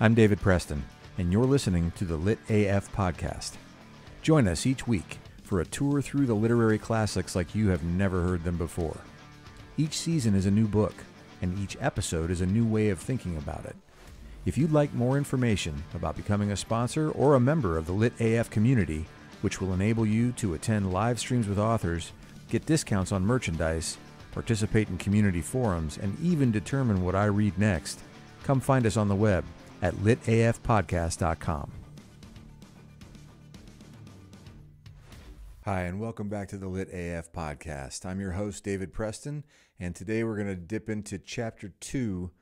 I'm David Preston, and you're listening to the Lit AF podcast. Join us each week for a tour through the literary classics like you have never heard them before. Each season is a new book, and each episode is a new way of thinking about it. If you'd like more information about becoming a sponsor or a member of the Lit AF community, which will enable you to attend live streams with authors, get discounts on merchandise, participate in community forums, and even determine what I read next, come find us on the web at litafpodcast.com. Hi, and welcome back to the Lit AF podcast. I'm your host, David Preston, and today we're going to dip into Chapter 2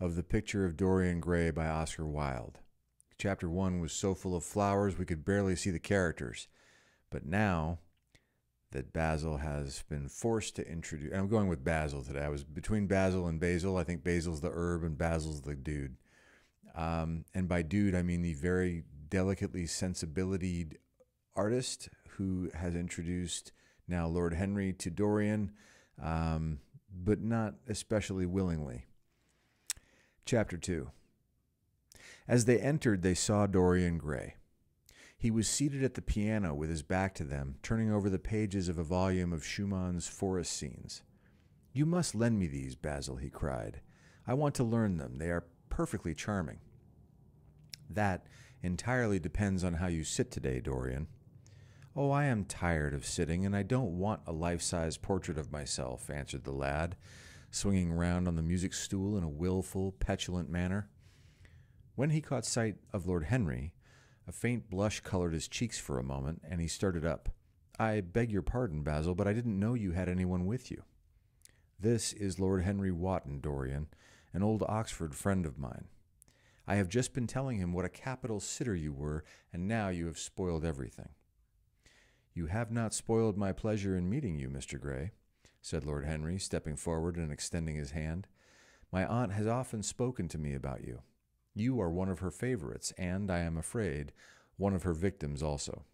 of The Picture of Dorian Gray by Oscar Wilde. Chapter 1 was so full of flowers we could barely see the characters. But now that Basil has been forced to introduce... And I'm going with Basil today. I was between Basil and Basil. I think Basil's the herb and Basil's the dude. And by dude, I mean the very delicately sensibility artist who has introduced now Lord Henry to Dorian, but not especially willingly. Chapter 2. As they entered, they saw Dorian Gray. He was seated at the piano with his back to them, turning over the pages of a volume of Schumann's forest scenes. "You must lend me these, Basil," he cried. "I want to learn them. They are perfectly charming." "That entirely depends on how you sit today, Dorian." "Oh, I am tired of sitting, and I don't want a life-size portrait of myself," answered the lad, swinging round on the music stool in a willful, petulant manner. When he caught sight of Lord Henry, a faint blush colored his cheeks for a moment, and he started up. "I beg your pardon, Basil, but I didn't know you had anyone with you." "This is Lord Henry Wotton, Dorian, an old Oxford friend of mine. I have just been telling him what a capital sitter you were, and now you have spoiled everything." "You have not spoiled my pleasure in meeting you, Mr. Gray," said Lord Henry, stepping forward and extending his hand. "My aunt has often spoken to me about you. You are one of her favorites, and, I am afraid, one of her victims also."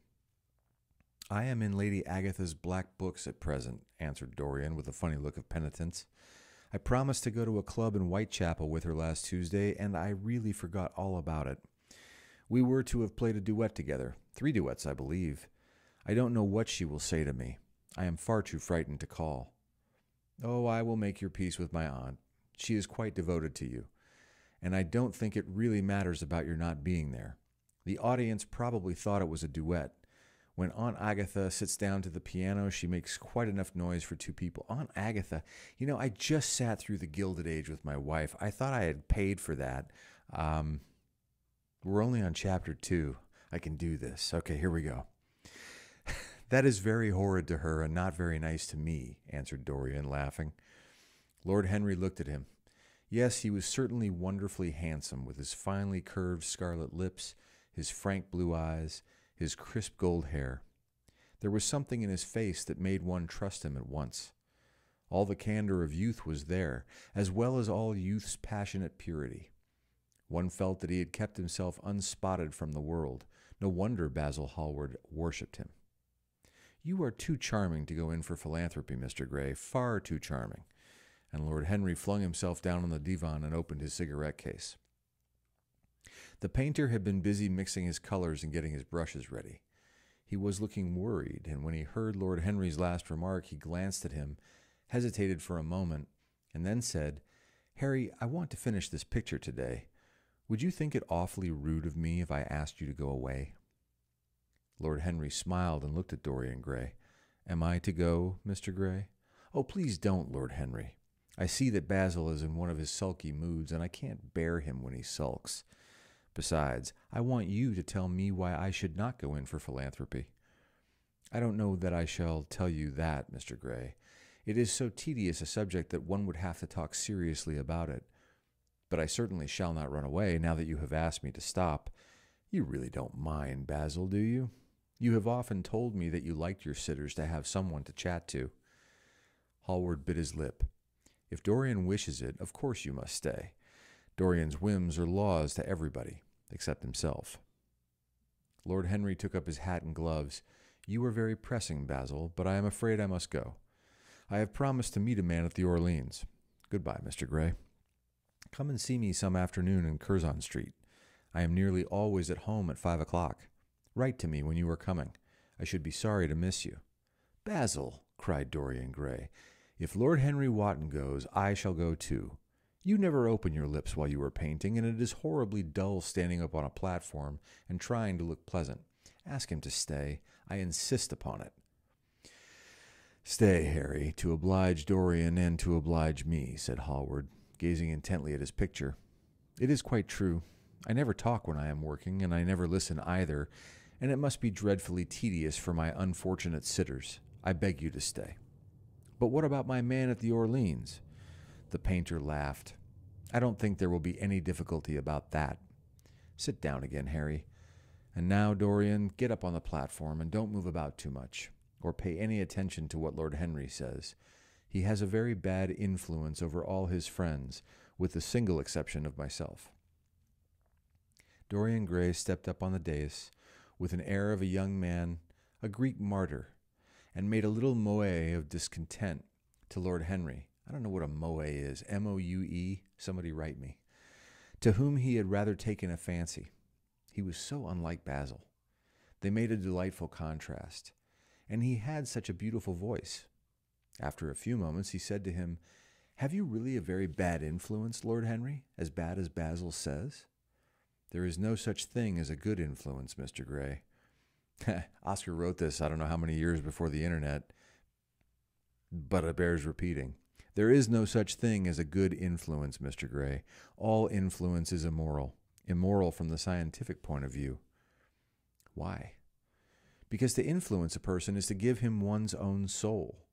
"I am in Lady Agatha's black books at present," answered Dorian with a funny look of penitence. "I promised to go to a club in Whitechapel with her last Tuesday, and I really forgot all about it. We were to have played a duet together, 3 duets, I believe. I don't know what she will say to me. I am far too frightened to call." "Oh, I will make your peace with my aunt. She is quite devoted to you. And I don't think it really matters about your not being there. The audience probably thought it was a duet. When Aunt Agatha sits down to the piano, she makes quite enough noise for 2 people. Aunt Agatha, I just sat through the Gilded Age with my wife. I thought I had paid for that. We're only on Chapter 2. I can do this. Okay, here we go." "That is very horrid to her and not very nice to me," answered Dorian, laughing. Lord Henry looked at him. Yes, he was certainly wonderfully handsome, with his finely curved scarlet lips, his frank blue eyes, his crisp gold hair. There was something in his face that made one trust him at once. All the candor of youth was there, as well as all youth's passionate purity. One felt that he had kept himself unspotted from the world. No wonder Basil Hallward worshipped him. "You are too charming to go in for philanthropy, Mr. Gray, far too charming." And Lord Henry flung himself down on the divan and opened his cigarette case. The painter had been busy mixing his colors and getting his brushes ready. He was looking worried, and when he heard Lord Henry's last remark, he glanced at him, hesitated for a moment, and then said, "Harry, I want to finish this picture today. Would you think it awfully rude of me if I asked you to go away?" Lord Henry smiled and looked at Dorian Gray. "Am I to go, Mr. Gray?" "Oh, please don't, Lord Henry. I see that Basil is in one of his sulky moods, and I can't bear him when he sulks. Besides, I want you to tell me why I should not go in for philanthropy." "I don't know that I shall tell you that, Mr. Gray. It is so tedious a subject that one would have to talk seriously about it. But I certainly shall not run away, now that you have asked me to stop. You really don't mind, Basil, do you? You have often told me that you liked your sitters to have someone to chat to." Hallward bit his lip. "If Dorian wishes it, of course you must stay. Dorian's whims are laws to everybody, except himself." Lord Henry took up his hat and gloves. "You are very pressing, Basil, but I am afraid I must go. I have promised to meet a man at the Orleans. Goodbye, Mr. Gray. Come and see me some afternoon in Curzon Street. I am nearly always at home at 5 o'clock. Write to me when you are coming. I should be sorry to miss you." "Basil," cried Dorian Gray, "if Lord Henry Wotton goes, I shall go too. You never open your lips while you are painting, and it is horribly dull standing up on a platform and trying to look pleasant. Ask him to stay. I insist upon it." "Stay, Harry, to oblige Dorian and to oblige me," said Hallward, gazing intently at his picture. "It is quite true. I never talk when I am working, and I never listen either, and it must be dreadfully tedious for my unfortunate sitters. I beg you to stay." "But what about my man at the Orleans?" The painter laughed. "I don't think there will be any difficulty about that. Sit down again, Harry. And now, Dorian, get up on the platform and don't move about too much, or pay any attention to what Lord Henry says. He has a very bad influence over all his friends, with the single exception of myself." Dorian Gray stepped up on the dais with an air of a young man, a Greek martyr, and made a little moue of discontent to Lord Henry. I don't know what a moue is. M-O-U-E? Somebody write me. To whom he had rather taken a fancy. He was so unlike Basil. They made a delightful contrast. And he had such a beautiful voice. After a few moments, he said to him, "Have you really a very bad influence, Lord Henry? As bad as Basil says?" "There is no such thing as a good influence, Mr. Gray." Oscar wrote this, I don't know how many years before the internet, but it bears repeating. There is no such thing as a good influence, Mr. Gray. All influence is immoral. Immoral from the scientific point of view. Why? Because to influence a person is to give him one's own soul.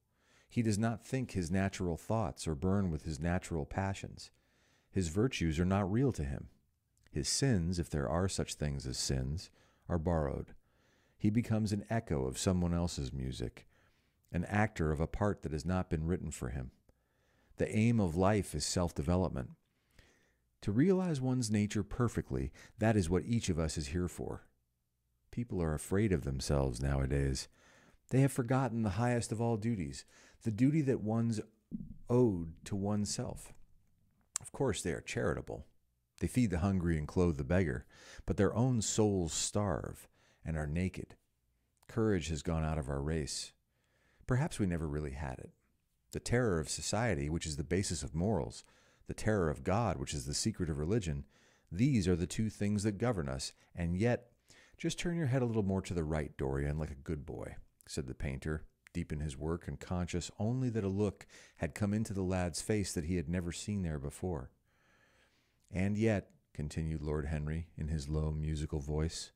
He does not think his natural thoughts or burn with his natural passions. His virtues are not real to him. His sins, if there are such things as sins, are borrowed. He becomes an echo of someone else's music, an actor of a part that has not been written for him. The aim of life is self-development. To realize one's nature perfectly, that is what each of us is here for. People are afraid of themselves nowadays. They have forgotten the highest of all duties, the duty that one's owed to oneself. Of course, they are charitable. They feed the hungry and clothe the beggar, but their own souls starve and are naked. Courage has gone out of our race. Perhaps we never really had it. The terror of society, which is the basis of morals, the terror of God, which is the secret of religion, these are the two things that govern us, and yet, just turn your head a little more to the right, Dorian, like a good boy, said the painter, deep in his work and conscious only that a look had come into the lad's face that he had never seen there before. "And yet," continued Lord Henry in his low musical voice,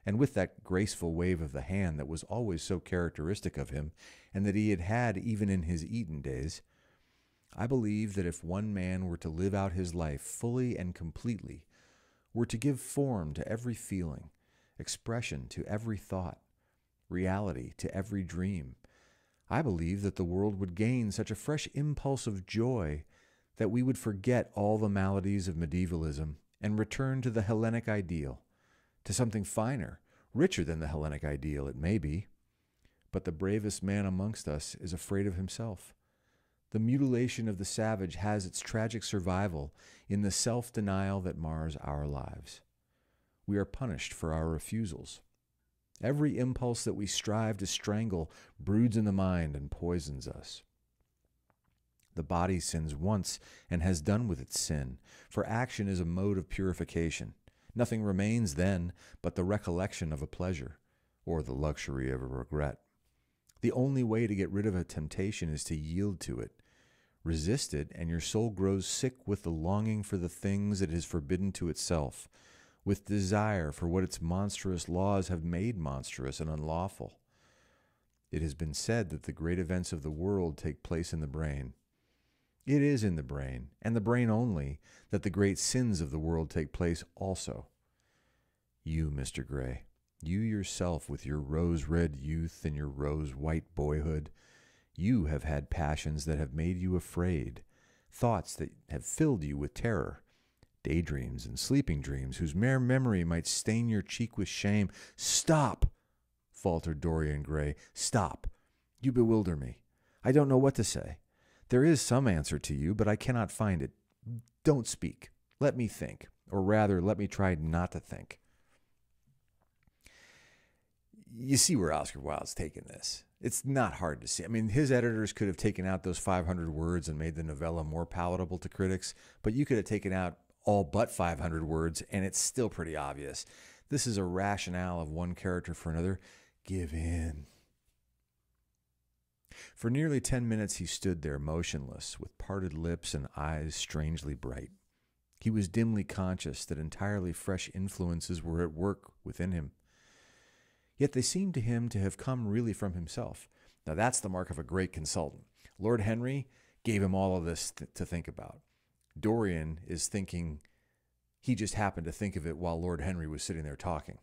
and with that graceful wave of the hand that was always so characteristic of him, and that he had had even in his Eton days, "I believe that if one man were to live out his life fully and completely, were to give form to every feeling, expression to every thought, reality to every dream, I believe that the world would gain such a fresh impulse of joy that we would forget all the maladies of medievalism and return to the Hellenic ideal, to something finer, richer than the Hellenic ideal, it may be. But the bravest man amongst us is afraid of himself. The mutilation of the savage has its tragic survival in the self-denial that mars our lives. We are punished for our refusals. Every impulse that we strive to strangle broods in the mind and poisons us. The body sins once and has done with its sin, for action is a mode of purification. Nothing remains then but the recollection of a pleasure, or the luxury of a regret. The only way to get rid of a temptation is to yield to it. Resist it, and your soul grows sick with the longing for the things it is forbidden to itself, with desire for what its monstrous laws have made monstrous and unlawful. It has been said that the great events of the world take place in the brain. It is in the brain, and the brain only, that the great sins of the world take place also. You, Mr. Gray, you yourself with your rose-red youth and your rose-white boyhood, you have had passions that have made you afraid, thoughts that have filled you with terror, daydreams and sleeping dreams whose mere memory might stain your cheek with shame. "Stop!" faltered Dorian Gray. "Stop! You bewilder me. I don't know what to say. There is some answer to you, but I cannot find it. Don't speak. Let me think. Or rather, let me try not to think. You see where Oscar Wilde's taking this. It's not hard to see. I mean, his editors could have taken out those 500 words and made the novella more palatable to critics, but you could have taken out all but 500 words, and it's still pretty obvious. This is a rationale of one character for another. Give in. For nearly 10 minutes he stood there motionless, with parted lips and eyes strangely bright. He was dimly conscious that entirely fresh influences were at work within him. Yet they seemed to him to have come really from himself. Now that's the mark of a great consultant. Lord Henry gave him all of this to think about. Dorian is thinking he just happened to think of it while Lord Henry was sitting there talking.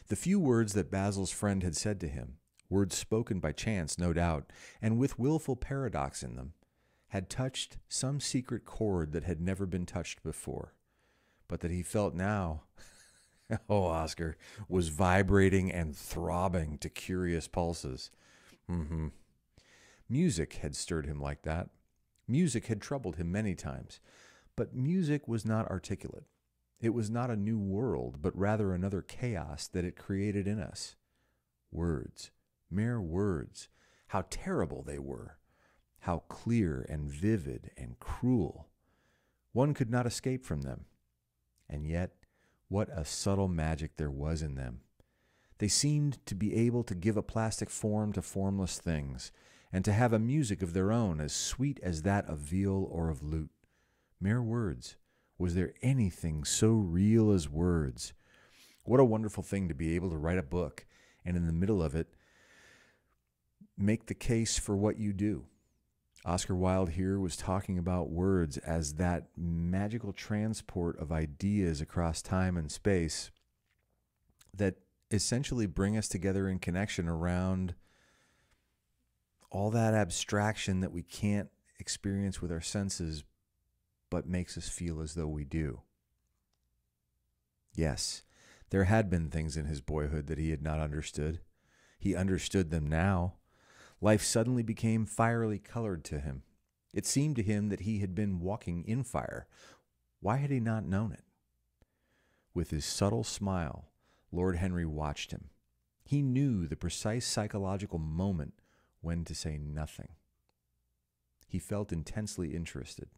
The few words that Basil's friend had said to him, words spoken by chance, no doubt, and with willful paradox in them, had touched some secret chord that had never been touched before, but that he felt now, oh, Oscar, was vibrating and throbbing to curious pulses. Music had stirred him like that. Music had troubled him many times, but music was not articulate. It was not a new world, but rather another chaos that it created in us. Words, mere words, how terrible they were, how clear and vivid and cruel. One could not escape from them. And yet, what a subtle magic there was in them. They seemed to be able to give a plastic form to formless things, and to have a music of their own as sweet as that of viol or of lute. Mere words. Was there anything so real as words? What a wonderful thing to be able to write a book, and in the middle of it, make the case for what you do. Oscar Wilde here was talking about words as that magical transport of ideas across time and space that essentially bring us together in connection around all that abstraction that we can't experience with our senses, but makes us feel as though we do. Yes, there had been things in his boyhood that he had not understood. He understood them now. Life suddenly became fierily colored to him. It seemed to him that he had been walking in fire. Why had he not known it? With his subtle smile, Lord Henry watched him. He knew the precise psychological moment when to say nothing. He felt intensely interested.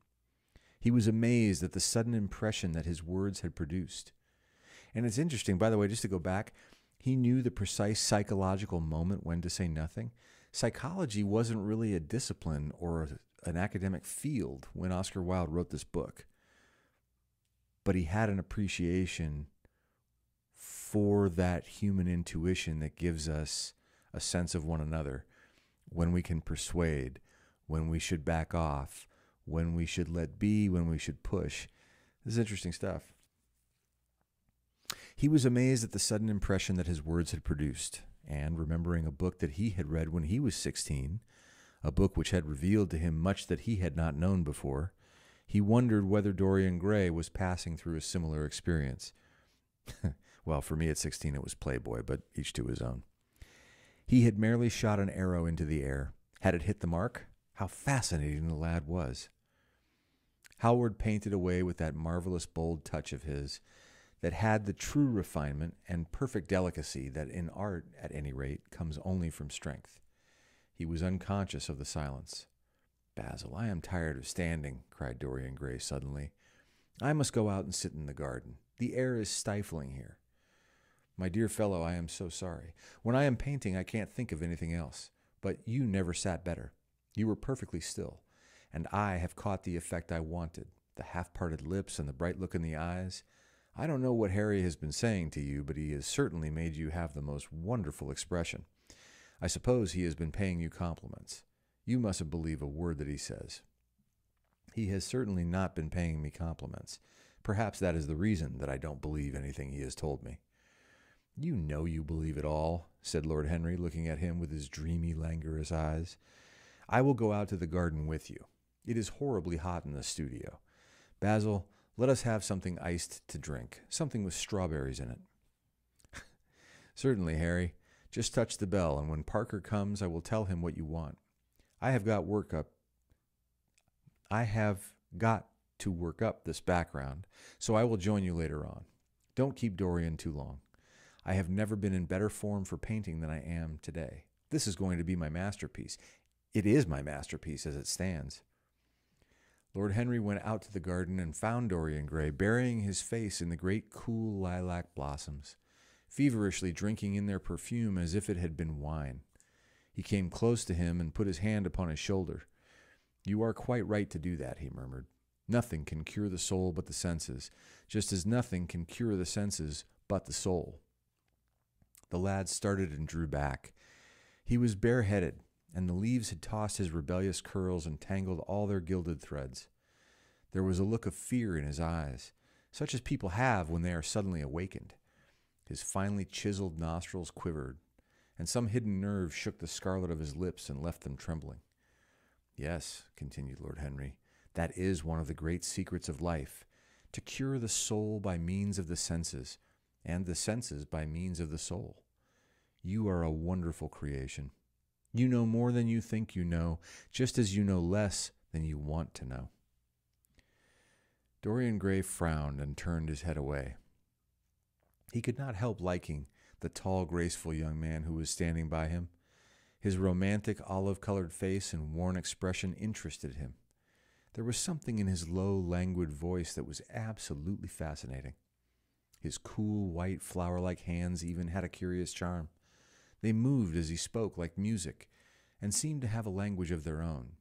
He was amazed at the sudden impression that his words had produced. And it's interesting, by the way, just to go back, he knew the precise psychological moment when to say nothing. Psychology wasn't really a discipline or an academic field when Oscar Wilde wrote this book. But he had an appreciation for that human intuition that gives us a sense of one another, when we can persuade, when we should back off, when we should let be, when we should push. This is interesting stuff. He was amazed at the sudden impression that his words had produced, and remembering a book that he had read when he was 16, a book which had revealed to him much that he had not known before, he wondered whether Dorian Gray was passing through a similar experience. Well, for me at 16 it was Playboy, but each to his own. He had merely shot an arrow into the air. Had it hit the mark? How fascinating the lad was. Howard painted away with that marvelous bold touch of his that had the true refinement and perfect delicacy that in art, at any rate, comes only from strength. He was unconscious of the silence. "Basil, I am tired of standing," cried Dorian Gray suddenly. "I must go out and sit in the garden. The air is stifling here." "My dear fellow, I am so sorry. When I am painting, I can't think of anything else. But you never sat better. You were perfectly still, and I have caught the effect I wanted, the half-parted lips and the bright look in the eyes. I don't know what Harry has been saying to you, but he has certainly made you have the most wonderful expression. I suppose he has been paying you compliments. You mustn't believe a word that he says." "He has certainly not been paying me compliments. Perhaps that is the reason that I don't believe anything he has told me." "You know you believe it all," said Lord Henry, looking at him with his dreamy, languorous eyes. "I will go out to the garden with you. It is horribly hot in the studio. Basil, let us have something iced to drink, something with strawberries in it." "Certainly, Harry. Just touch the bell, and when Parker comes, I will tell him what you want. I have got to work up this background, so I will join you later on. Don't keep Dorian too long. I have never been in better form for painting than I am today. This is going to be my masterpiece. It is my masterpiece as it stands." Lord Henry went out to the garden and found Dorian Gray burying his face in the great cool lilac blossoms, feverishly drinking in their perfume as if it had been wine. He came close to him and put his hand upon his shoulder. "You are quite right to do that," he murmured. "Nothing can cure the soul but the senses, just as nothing can cure the senses but the soul." The lad started and drew back. He was bareheaded, and the leaves had tossed his rebellious curls and tangled all their gilded threads. There was a look of fear in his eyes, such as people have when they are suddenly awakened. His finely chiseled nostrils quivered, and some hidden nerve shook the scarlet of his lips and left them trembling. "Yes," continued Lord Henry, "that is one of the great secrets of life, to cure the soul by means of the senses, and the senses by means of the soul. You are a wonderful creation. You know more than you think you know, just as you know less than you want to know." Dorian Gray frowned and turned his head away. He could not help liking the tall, graceful young man who was standing by him. His romantic, olive-colored face and worn expression interested him. There was something in his low, languid voice that was absolutely fascinating. His cool, white, flower-like hands even had a curious charm. They moved as he spoke like music, and seemed to have a language of their own.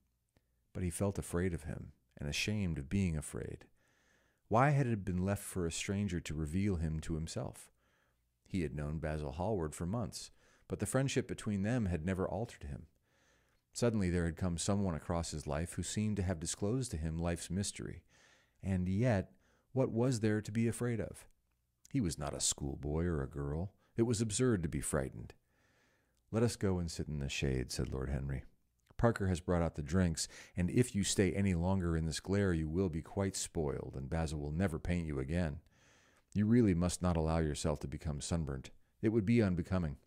But he felt afraid of him, and ashamed of being afraid. Why had it been left for a stranger to reveal him to himself? He had known Basil Hallward for months, but the friendship between them had never altered him. Suddenly there had come someone across his life who seemed to have disclosed to him life's mystery. And yet, what was there to be afraid of? He was not a schoolboy or a girl. It was absurd to be frightened. "Let us go and sit in the shade," said Lord Henry. "Parker has brought out the drinks, and if you stay any longer in this glare you will be quite spoiled, and Basil will never paint you again. You really must not allow yourself to become sunburnt. It would be unbecoming."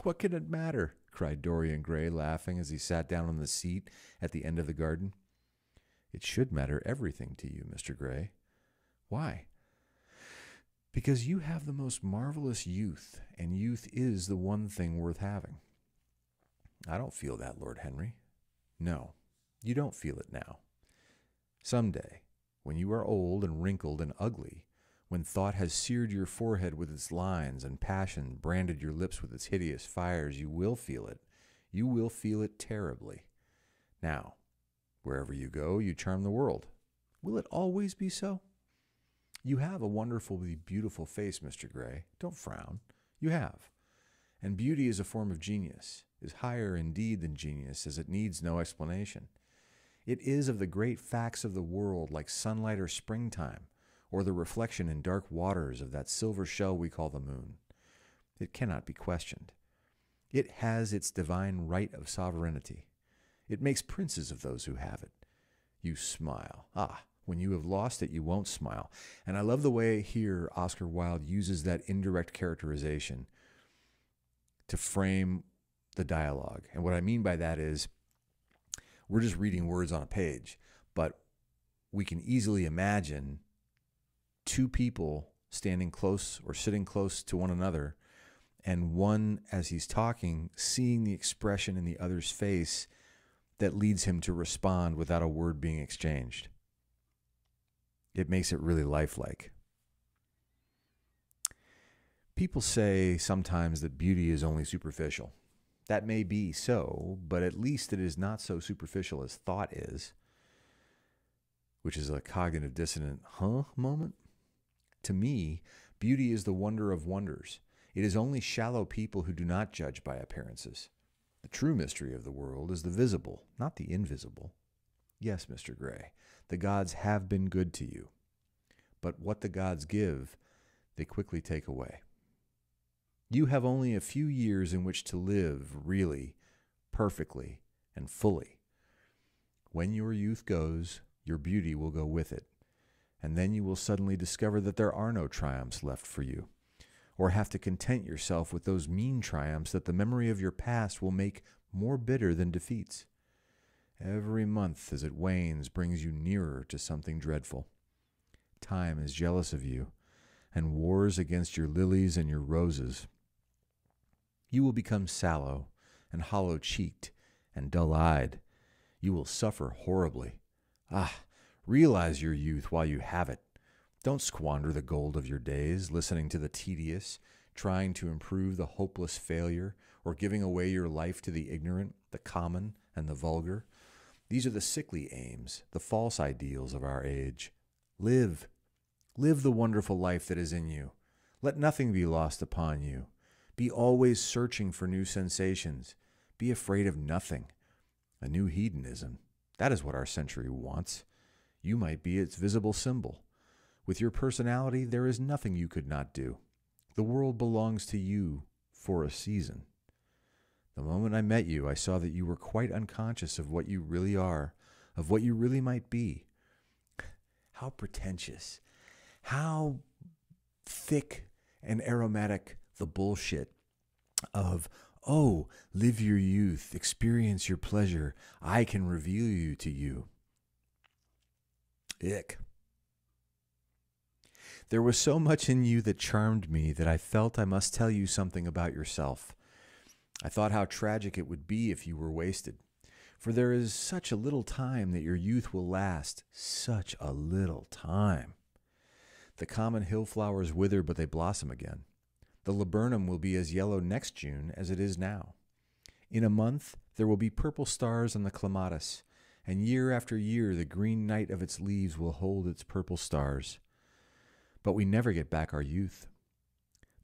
"What can it matter?" cried Dorian Gray, laughing as he sat down on the seat at the end of the garden. "It should matter everything to you, Mr. Gray." "Why?" "Because you have the most marvelous youth, and youth is the one thing worth having." "I don't feel that, Lord Henry." "No, you don't feel it now. Some day, when you are old and wrinkled and ugly, when thought has seared your forehead with its lines and passion branded your lips with its hideous fires, you will feel it. You will feel it terribly. Now, wherever you go, you charm the world. Will it always be so? You have a wonderfully beautiful face, Mr. Gray. Don't frown. You have. And beauty is a form of genius, is higher indeed than genius, as it needs no explanation. It is of the great facts of the world, like sunlight or springtime, or the reflection in dark waters of that silver shell we call the moon. It cannot be questioned. It has its divine right of sovereignty. It makes princes of those who have it. You smile. Ah, when you have lost it, you won't smile. And I love the way here Oscar Wilde uses that indirect characterization to frame the dialogue. And what I mean by that is, we're just reading words on a page, but we can easily imagine two people standing close or sitting close to one another, and one, as he's talking, seeing the expression in the other's face that leads him to respond without a word being exchanged. It makes it really lifelike. People say sometimes that beauty is only superficial. That may be so, but at least it is not so superficial as thought is, which is a cognitive dissonant moment. To me, beauty is the wonder of wonders. It is only shallow people who do not judge by appearances. The true mystery of the world is the visible, not the invisible. Yes, Mr. Gray, the gods have been good to you. But what the gods give, they quickly take away. You have only a few years in which to live really, perfectly, and fully. When your youth goes, your beauty will go with it. And then you will suddenly discover that there are no triumphs left for you, or have to content yourself with those mean triumphs that the memory of your past will make more bitter than defeats. Every month as it wanes brings you nearer to something dreadful. Time is jealous of you and wars against your lilies and your roses. You will become sallow and hollow-cheeked and dull-eyed. You will suffer horribly. Realize your youth while you have it. Don't squander the gold of your days listening to the tedious, trying to improve the hopeless failure, or giving away your life to the ignorant, the common, and the vulgar. These are the sickly aims, the false ideals of our age. Live. Live the wonderful life that is in you. Let nothing be lost upon you. Be always searching for new sensations. Be afraid of nothing. A new hedonism. That is what our century wants. You might be its visible symbol. With your personality, there is nothing you could not do. The world belongs to you for a season. The moment I met you, I saw that you were quite unconscious of what you really are, of what you really might be. How pretentious. How thick and aromatic the bullshit of, oh, live your youth, experience your pleasure, I can reveal you to you. Ick. There was so much in you that charmed me that I felt I must tell you something about yourself. I thought how tragic it would be if you were wasted, for there is such a little time that your youth will last, such a little time. The common hill flowers wither, but they blossom again. The laburnum will be as yellow next June as it is now. In a month, there will be purple stars on the clematis, and year after year the green night of its leaves will hold its purple stars. But we never get back our youth.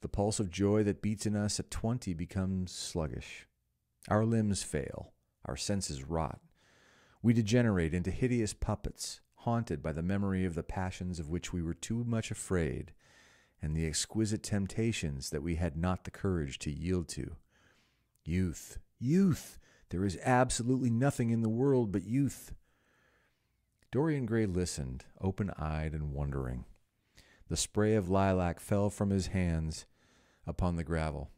The pulse of joy that beats in us at 20 becomes sluggish. Our limbs fail, our senses rot. We degenerate into hideous puppets, haunted by the memory of the passions of which we were too much afraid, and the exquisite temptations that we had not the courage to yield to. Youth, youth! There is absolutely nothing in the world but youth. Dorian Gray listened, open-eyed and wondering. The spray of lilac fell from his hands upon the gravel.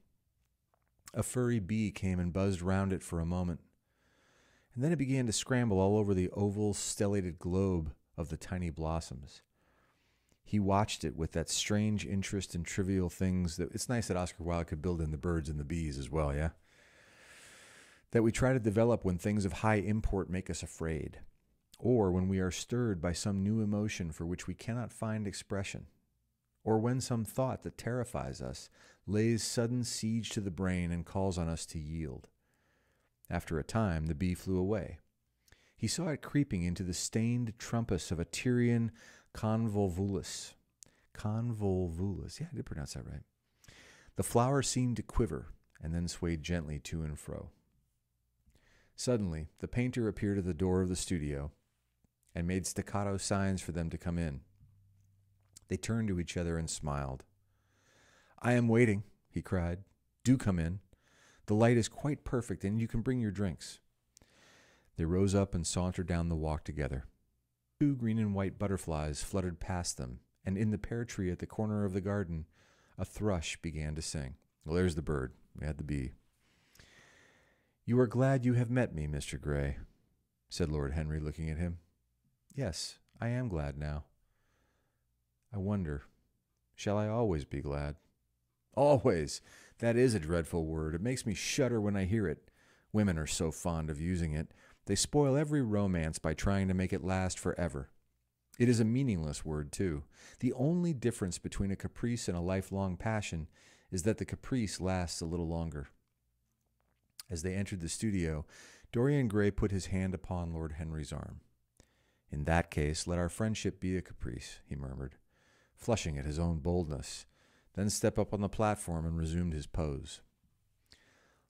A furry bee came and buzzed round it for a moment, and then it began to scramble all over the oval, stellated globe of the tiny blossoms. He watched it with that strange interest in trivial things that it's nice that Oscar Wilde could build in the birds and the bees as well, yeah? That we try to develop when things of high import make us afraid, or when we are stirred by some new emotion for which we cannot find expression, or when some thought that terrifies us lays sudden siege to the brain and calls on us to yield. After a time, the bee flew away. He saw it creeping into the stained trumpus of a Tyrian convolvulus. Convolvulus. Yeah, I did pronounce that right. The flower seemed to quiver and then swayed gently to and fro. Suddenly, the painter appeared at the door of the studio and made staccato signs for them to come in. They turned to each other and smiled. "I am waiting," he cried. "Do come in. The light is quite perfect, and you can bring your drinks." They rose up and sauntered down the walk together. 2 green and white butterflies fluttered past them, and in the pear tree at the corner of the garden, a thrush began to sing. Well, there's the bird. We had the bee. "You are glad you have met me, Mr. Gray," said Lord Henry, looking at him. "Yes, I am glad now." "I wonder, shall I always be glad?" "Always! That is a dreadful word. It makes me shudder when I hear it. Women are so fond of using it. They spoil every romance by trying to make it last forever. It is a meaningless word, too. The only difference between a caprice and a lifelong passion is that the caprice lasts a little longer. As they entered the studio, Dorian Gray put his hand upon Lord Henry's arm. "In that case, let our friendship be a caprice," he murmured, flushing at his own boldness, then stepped up on the platform and resumed his pose.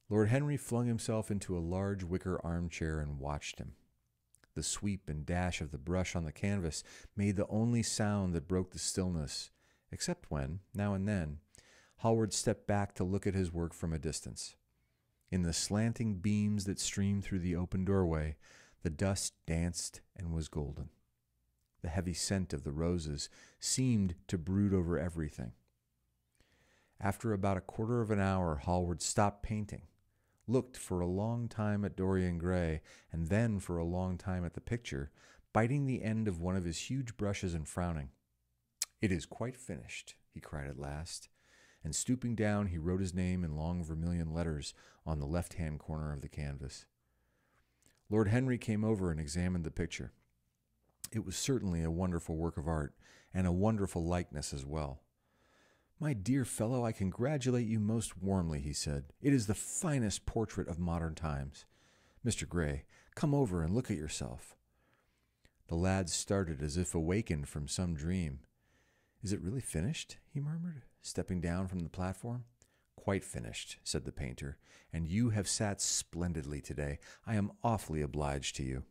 Lord Henry flung himself into a large wicker armchair and watched him. The sweep and dash of the brush on the canvas made the only sound that broke the stillness, except when, now and then, Hallward stepped back to look at his work from a distance. In the slanting beams that streamed through the open doorway, the dust danced and was golden. The heavy scent of the roses seemed to brood over everything. After about a quarter of an hour, Hallward stopped painting, looked for a long time at Dorian Gray, and then for a long time at the picture, biting the end of one of his huge brushes and frowning. "It is quite finished," he cried at last, and stooping down he wrote his name in long vermilion letters on the left-hand corner of the canvas. Lord Henry came over and examined the picture. It was certainly a wonderful work of art, and a wonderful likeness as well. "My dear fellow, I congratulate you most warmly," he said. "It is the finest portrait of modern times. Mr. Gray, come over and look at yourself." The lad started as if awakened from some dream. "Is it really finished?" he murmured, stepping down from the platform. "Quite finished," said the painter, "and you have sat splendidly today. I am awfully obliged to you."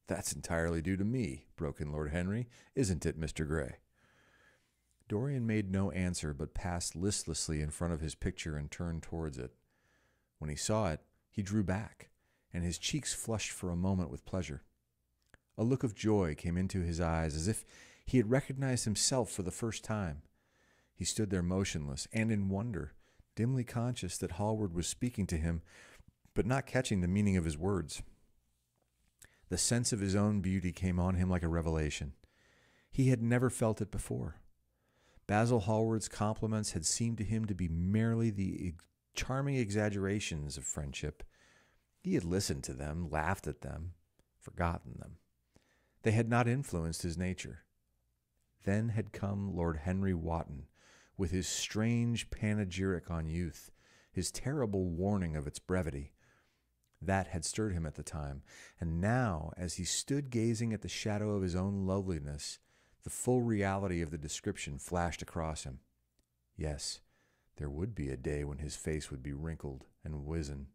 "That's entirely due to me," broke in Lord Henry. "Isn't it, Mr. Gray?" Dorian made no answer, but passed listlessly in front of his picture and turned towards it. When he saw it, he drew back, and his cheeks flushed for a moment with pleasure. A look of joy came into his eyes, as if he had recognized himself for the first time. He stood there motionless and in wonder, dimly conscious that Hallward was speaking to him, but not catching the meaning of his words. The sense of his own beauty came on him like a revelation. He had never felt it before. Basil Hallward's compliments had seemed to him to be merely the charming exaggerations of friendship. He had listened to them, laughed at them, forgotten them. They had not influenced his nature. Then had come Lord Henry Wotton, with his strange panegyric on youth, his terrible warning of its brevity. That had stirred him at the time, and now, as he stood gazing at the shadow of his own loveliness, the full reality of the description flashed across him. Yes, there would be a day when his face would be wrinkled and wizen,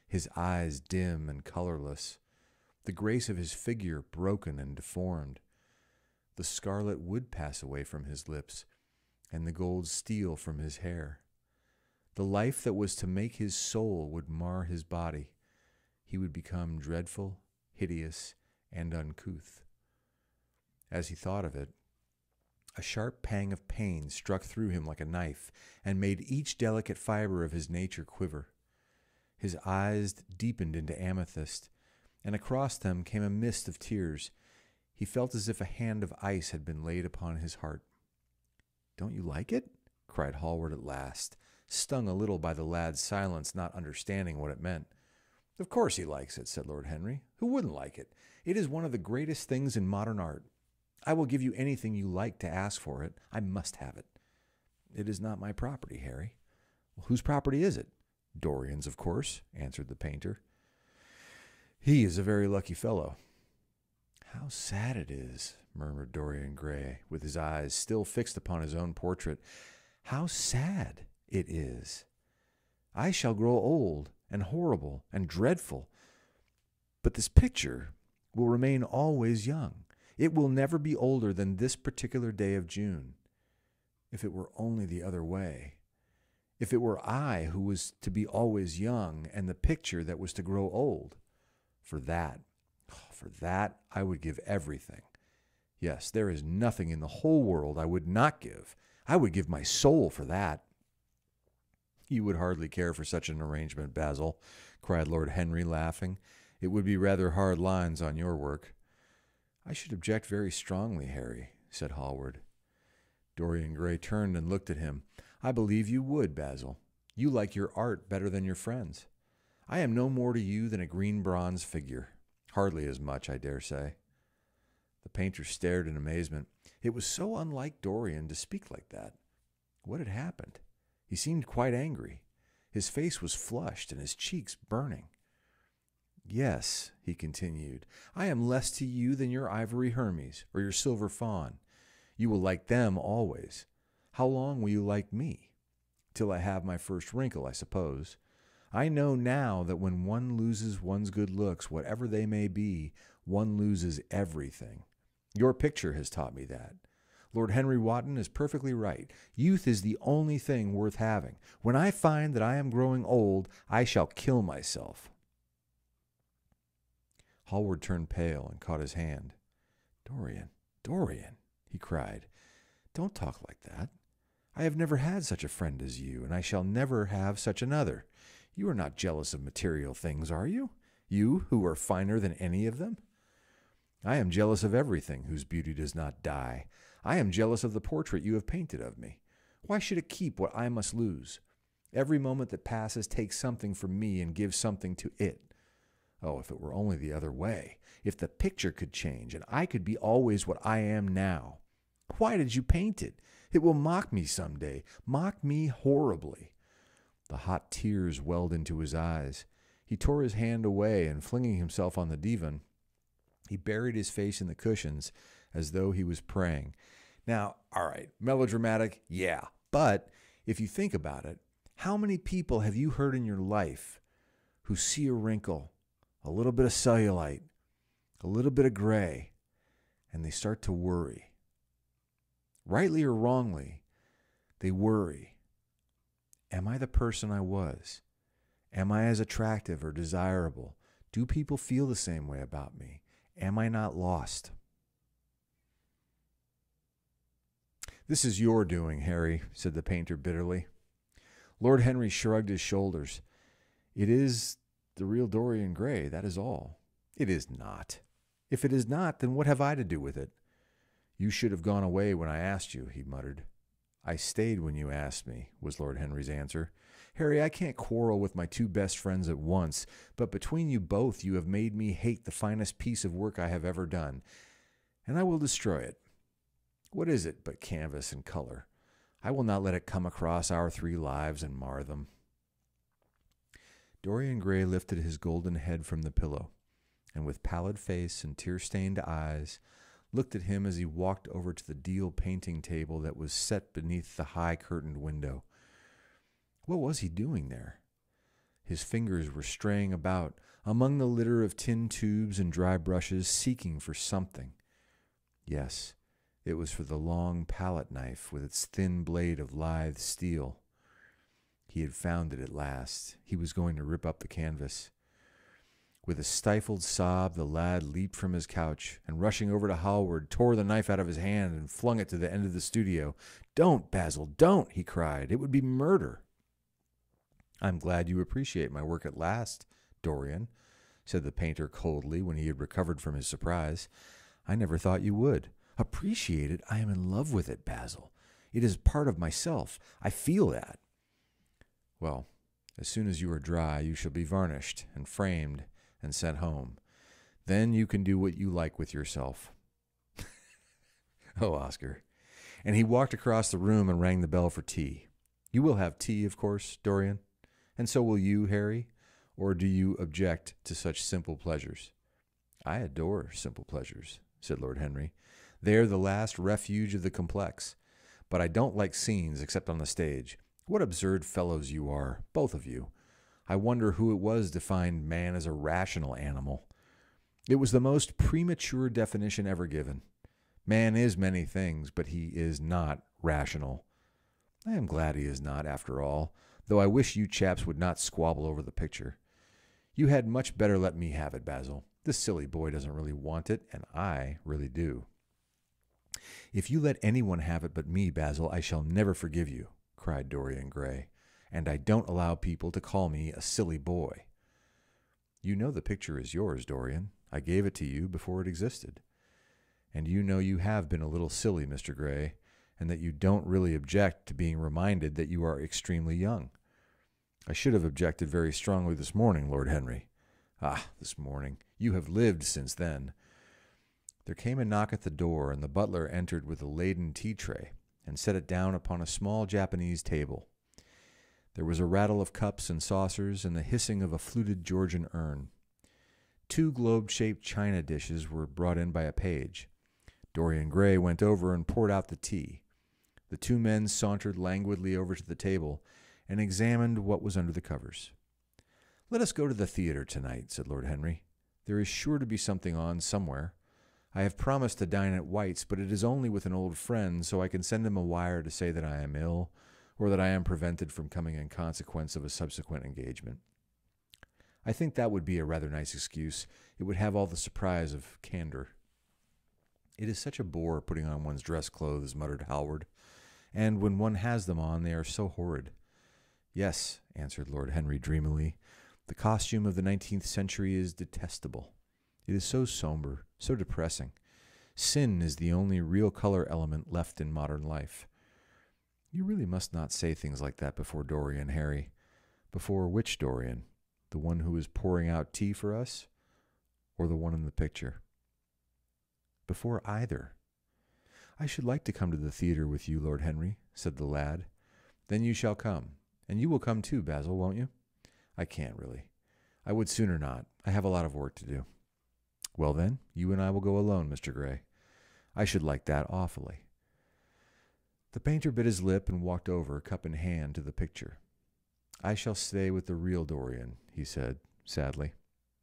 his eyes dim and colorless, the grace of his figure broken and deformed. The scarlet would pass away from his lips, and the gold steal from his hair. The life that was to make his soul would mar his body. He would become dreadful, hideous, and uncouth. As he thought of it, a sharp pang of pain struck through him like a knife, and made each delicate fiber of his nature quiver. His eyes deepened into amethyst, and across them came a mist of tears. He felt as if a hand of ice had been laid upon his heart. "Don't you like it?" cried Hallward at last, stung a little by the lad's silence, not understanding what it meant. "Of course he likes it," said Lord Henry. "Who wouldn't like it? It is one of the greatest things in modern art. I will give you anything you like to ask for it. I must have it." "It is not my property, Harry." "Well, whose property is it?" "Dorian's, of course," answered the painter. "He is a very lucky fellow." "How sad it is," murmured Dorian Gray, with his eyes still fixed upon his own portrait. "How sad it is. I shall grow old and horrible and dreadful, but this picture will remain always young. It will never be older than this particular day of June. If it were only the other way. If it were I who was to be always young, and the picture that was to grow old. For that I would give everything. Yes, there is nothing in the whole world I would not give. I would give my soul for that." "You would hardly care for such an arrangement, Basil," cried Lord Henry, laughing. "It would be rather hard lines on your work." "I should object very strongly, Harry," said Hallward. Dorian Gray turned and looked at him. "I believe you would, Basil. You like your art better than your friends. I am no more to you than a green bronze figure. Hardly as much, I dare say." The painter stared in amazement. It was so unlike Dorian to speak like that. What had happened? He seemed quite angry. His face was flushed and his cheeks burning. "Yes," he continued, "I am less to you than your ivory Hermes or your silver fawn. You will like them always. How long will you like me? Till I have my first wrinkle, I suppose. I know now that when one loses one's good looks, whatever they may be, one loses everything. Your picture has taught me that. Lord Henry Wotton is perfectly right. Youth is the only thing worth having. When I find that I am growing old, I shall kill myself." Hallward turned pale and caught his hand. "Dorian, Dorian," he cried, "don't talk like that. I have never had such a friend as you, and I shall never have such another. You are not jealous of material things, are you? You, who are finer than any of them? I am jealous of everything whose beauty does not die. I am jealous of the portrait you have painted of me. Why should it keep what I must lose? Every moment that passes takes something from me and gives something to it. Oh, if it were only the other way. If the picture could change and I could be always what I am now. Why did you paint it? It will mock me someday. Mock me horribly. The hot tears welled into his eyes. He tore his hand away and, flinging himself on the divan, he buried his face in the cushions as though he was praying. Now, all right, melodramatic, yeah. But if you think about it, how many people have you heard in your life who see a wrinkle, a little bit of cellulite, a little bit of gray, and they start to worry? Rightly or wrongly, they worry. Am I the person I was? Am I as attractive or desirable? Do people feel the same way about me? Am I not lost? This is your doing, Harry, said the painter bitterly. Lord Henry shrugged his shoulders. It is the real Dorian Gray, that is all. It is not. If it is not, then what have I to do with it? You should have gone away when I asked you, he muttered. I stayed when you asked me, was Lord Henry's answer. Harry, I can't quarrel with my two best friends at once, but between you both you have made me hate the finest piece of work I have ever done, and I will destroy it. What is it but canvas and color? I will not let it come across our 3 lives and mar them. Dorian Gray lifted his golden head from the pillow, and with pallid face and tear-stained eyes, looked at him as he walked over to the deal painting table that was set beneath the high curtained window. What was he doing there? His fingers were straying about among the litter of tin tubes and dry brushes, seeking for something. Yes, it was for the long palette knife with its thin blade of lithe steel. He had found it at last. He was going to rip up the canvas. With a stifled sob, the lad leaped from his couch and, rushing over to Hallward, tore the knife out of his hand and flung it to the end of the studio. Don't, Basil, don't, he cried. It would be murder. I'm glad you appreciate my work at last, Dorian, said the painter coldly when he had recovered from his surprise. I never thought you would. Appreciate it? I am in love with it, Basil. It is part of myself. I feel that. Well, as soon as you are dry, you shall be varnished and framed and sent home. Then you can do what you like with yourself. Oh, Oscar. And he walked across the room and rang the bell for tea. You will have tea, of course, Dorian? And so will you, Harry? Or do you object to such simple pleasures? I adore simple pleasures, said Lord Henry. They are the last refuge of the complex. But I don't like scenes except on the stage. What absurd fellows you are, both of you. I wonder who it was defined man as a rational animal. It was the most premature definition ever given. Man is many things, but he is not rational. I am glad he is not, after all, though I wish you chaps would not squabble over the picture. You had much better let me have it, Basil. This silly boy doesn't really want it, and I really do. If you let anyone have it but me, Basil, I shall never forgive you, cried Dorian Gray, and I don't allow people to call me a silly boy. You know the picture is yours, Dorian. I gave it to you before it existed. And you know you have been a little silly, Mr. Gray, and that you don't really object to being reminded that you are extremely young. I should have objected very strongly this morning, Lord Henry. Ah, this morning. You have lived since then. There came a knock at the door, and the butler entered with a laden tea tray and set it down upon a small Japanese table. There was a rattle of cups and saucers and the hissing of a fluted Georgian urn. 2 globe-shaped china dishes were brought in by a page. Dorian Gray went over and poured out the tea. The 2 men sauntered languidly over to the table and examined what was under the covers. Let us go to the theater tonight, said Lord Henry. There is sure to be something on somewhere. I have promised to dine at White's, but it is only with an old friend, so I can send him a wire to say that I am ill, or that I am prevented from coming in consequence of a subsequent engagement. I think that would be a rather nice excuse. It would have all the surprise of candor. It is such a bore putting on one's dress clothes, muttered Hallward, and when one has them on, they are so horrid. Yes, answered Lord Henry dreamily. The costume of the 19th century is detestable. It is so somber, so depressing. Sin is the only real color element left in modern life. You really must not say things like that before Dorian, Harry. Before which Dorian? The one who is pouring out tea for us? Or the one in the picture? Before either. I should like to come to the theater with you, Lord Henry, said the lad. Then you shall come. And you will come too, Basil, won't you? I can't really. I would sooner not. I have a lot of work to do. Well then, you and I will go alone, Mr. Gray. I should like that awfully. The painter bit his lip and walked over, cup in hand, to the picture. I shall stay with the real Dorian, he said, sadly.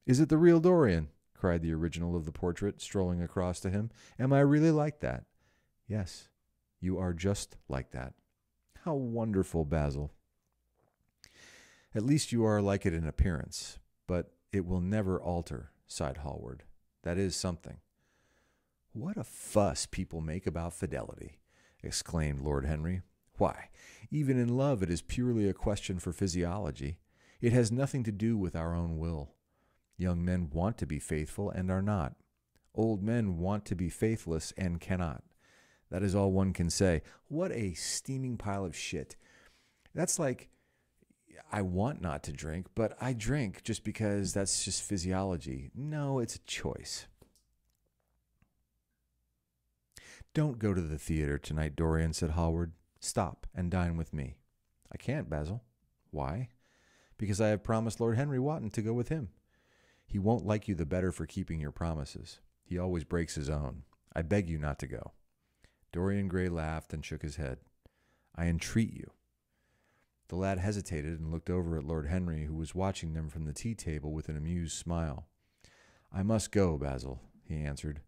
Is it the real Dorian? Cried the original of the portrait, strolling across to him. Am I really like that? Yes, you are just like that. How wonderful, Basil. At least you are like it in appearance, but it will never alter, sighed Hallward. That is something. What a fuss people make about fidelity, exclaimed Lord Henry. Why, even in love it is purely a question for physiology. It has nothing to do with our own will. Young men want to be faithful and are not. Old men want to be faithless and cannot. That is all one can say. What a steaming pile of shit. That's like, I want not to drink, but I drink just because that's just physiology. No, it's a choice. Don't go to the theater tonight, Dorian, said Hallward. Stop and dine with me. I can't, Basil. Why? Because I have promised Lord Henry Wotton to go with him. He won't like you the better for keeping your promises. He always breaks his own. I beg you not to go. Dorian Gray laughed and shook his head. I entreat you. The lad hesitated and looked over at Lord Henry, who was watching them from the tea table with an amused smile. I must go, Basil, he answered.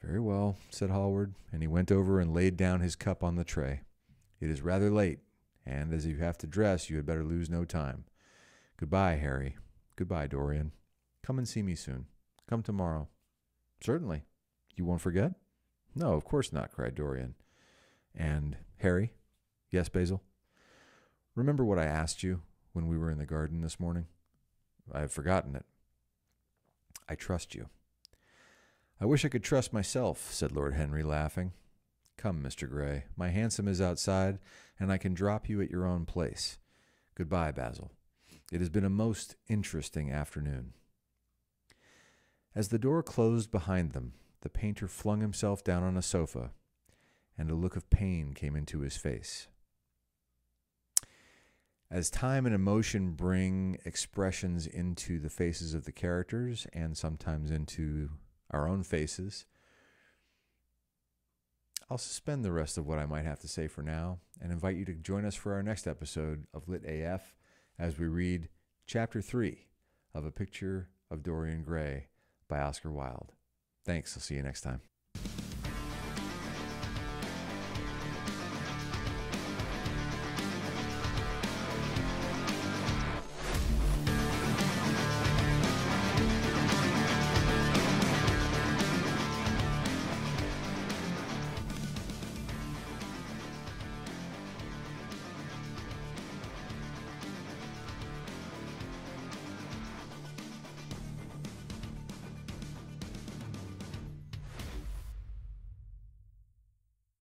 Very well, said Hallward, and he went over and laid down his cup on the tray. It is rather late, and as you have to dress, you had better lose no time. Goodbye, Harry. Goodbye, Dorian. Come and see me soon. Come tomorrow. Certainly. You won't forget? No, of course not, cried Dorian. And Harry? Yes, Basil? Remember what I asked you when we were in the garden this morning? I have forgotten it. I trust you. I wish I could trust myself, said Lord Henry, laughing. Come, Mr. Gray. My hansom is outside, and I can drop you at your own place. Goodbye, Basil. It has been a most interesting afternoon. As the door closed behind them, the painter flung himself down on a sofa, and a look of pain came into his face. As time and emotion bring expressions into the faces of the characters, and sometimes into our own faces, I'll suspend the rest of what I might have to say for now, and invite you to join us for our next episode of Lit AF as we read Chapter 3 of A Picture of Dorian Gray by Oscar Wilde. Thanks. I'll see you next time.